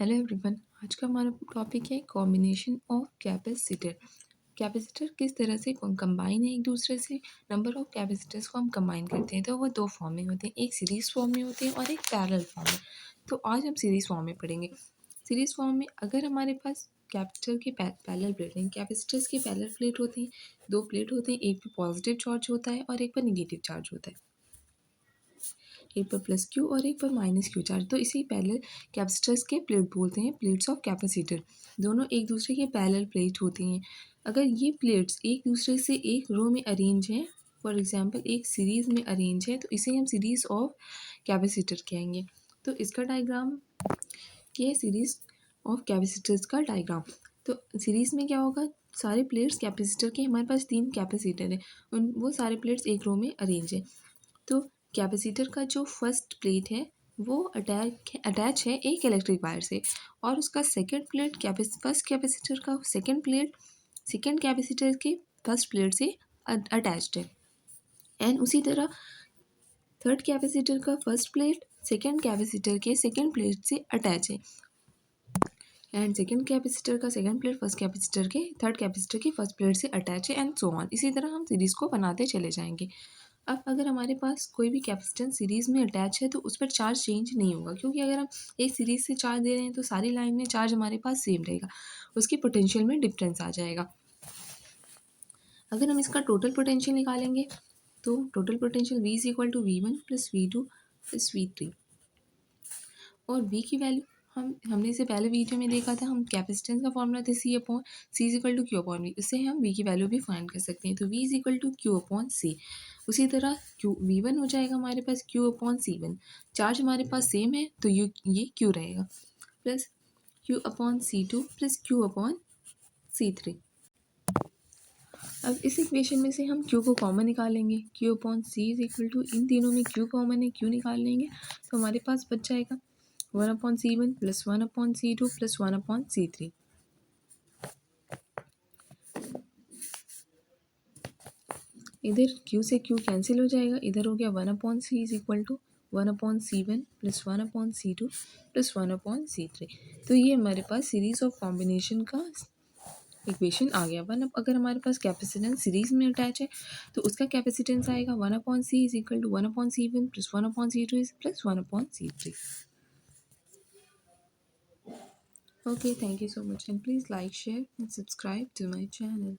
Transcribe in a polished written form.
Hello everyone. आज का हमारा टॉपिक है कॉम्बिनेशन ऑफ कैपेसिटर। कैपेसिटर किस तरह से कंबाइन है एक दूसरे से। नंबर ऑफ कैपेसिटर्स को हम कंबाइन करते हैं तो वो दो फॉर्म में होते हैं, एक सीरीज फॉर्म में होते हैं और एक पैरेलल फॉर्म में। तो आज हम सीरीज फॉर्म में पढ़ेंगे। सीरीज फॉर्म में अगर हमारे पास कैपेसिटर के पैरेलल प्लेट हैं, कैपेसिटर्स के पैरेलल प्लेट होते हैं, दो प्लेट होते हैं, एक पर पॉजिटिव चार्ज होता है और एक पर निगेटिव चार्ज होता है, एक पर प्लस क्यू और एक पर माइनस क्यू चार्ज। तो इसी पैरेलल कैपेसिटर्स के प्लेट बोलते हैं, प्लेट्स ऑफ कैपेसिटर। दोनों एक दूसरे के पैरेलल प्लेट होती हैं। अगर ये प्लेट्स एक दूसरे से एक रो में अरेंज हैं, फॉर एग्जांपल एक सीरीज़ में अरेंज है, तो इसे हम सीरीज़ ऑफ कैपेसिटर कहेंगे। तो इसका डायग्राम ये है, सीरीज़ ऑफ कैपेसिटर्स का डायग्राम। तो सीरीज़ में क्या होगा, सारे प्लेट्स कैपेसिटर के, हमारे पास 3 कैपेसिटर हैं, उन वो सारे प्लेट्स एक रो में अरेंज है। तो कैपेसिटर का जो फर्स्ट प्लेट है वो अटैच है एक इलेक्ट्रिक वायर से, और उसका सेकंड प्लेट फर्स्ट कैपेसिटर का सेकंड कैपेसिटर के फर्स्ट प्लेट से अटैच्ड है। एंड उसी तरह थर्ड कैपेसिटर का फर्स्ट प्लेट सेकंड कैपेसिटर के सेकंड प्लेट से अटैच है। एंड सेकंड कैपेसिटर का सेकंड प्लेट फर्स्ट कैपेसिटर के थर्ड कैपेसिटर की फर्स्ट प्लेट से अटैच है, एंड सो ऑन। इसी तरह हम सीरीज़ को बनाते चले जाएंगे। अब अगर हमारे पास कोई भी कैपेसिटेंस सीरीज़ में अटैच है तो उस पर चार्ज चेंज नहीं होगा, क्योंकि अगर हम एक सीरीज़ से चार्ज दे रहे हैं तो सारी लाइन में चार्ज हमारे पास सेम रहेगा, उसकी पोटेंशियल में डिफरेंस आ जाएगा। अगर हम इसका टोटल पोटेंशियल निकालेंगे तो total potential V is equal to V1 plus V2 plus V3, और V की वैल्यू हमने इसे पहले वीडियो में देखा था। हम कैपेसिटेंस का फॉर्मूला था C is equal to Q upon V, उससे हम V की वैल्यू भी फाइंड कर सकते हैं। तो V is equal to Q upon C। उसी तरह V1 हो जाएगा हमारे पास Q अपॉन C1। चार्ज हमारे पास सेम है तो ये Q रहेगा, plus Q upon C2 plus Q upon C3। अब इस इक्वेशन में से हम Q को कॉमन निकालेंगे। Q upon C is equal to, इन तीनों में Q कॉमन है, Q निकाल लेंगे तो हमारे पास बच जाएगा 1/C1 plus 1/C2 plus 1/C3। इधर Q से Q कैंसिल हो जाएगा, इधर हो गया 1/C is equal to 1/C1 plus 1/C2 plus 1/C3। तो ये हमारे पास सीरीज ऑफ कॉम्बिनेशन का इक्वेशन आ गया। अगर हमारे पास कैपेसिटेंस सीरीज में अटैच है तो उसका कैपेसिटेंस आएगा 1/C is equal to 1/C1 plus 1/C2 plus 1/C3। Okay, thank you so much, and please like, share and subscribe to my channel.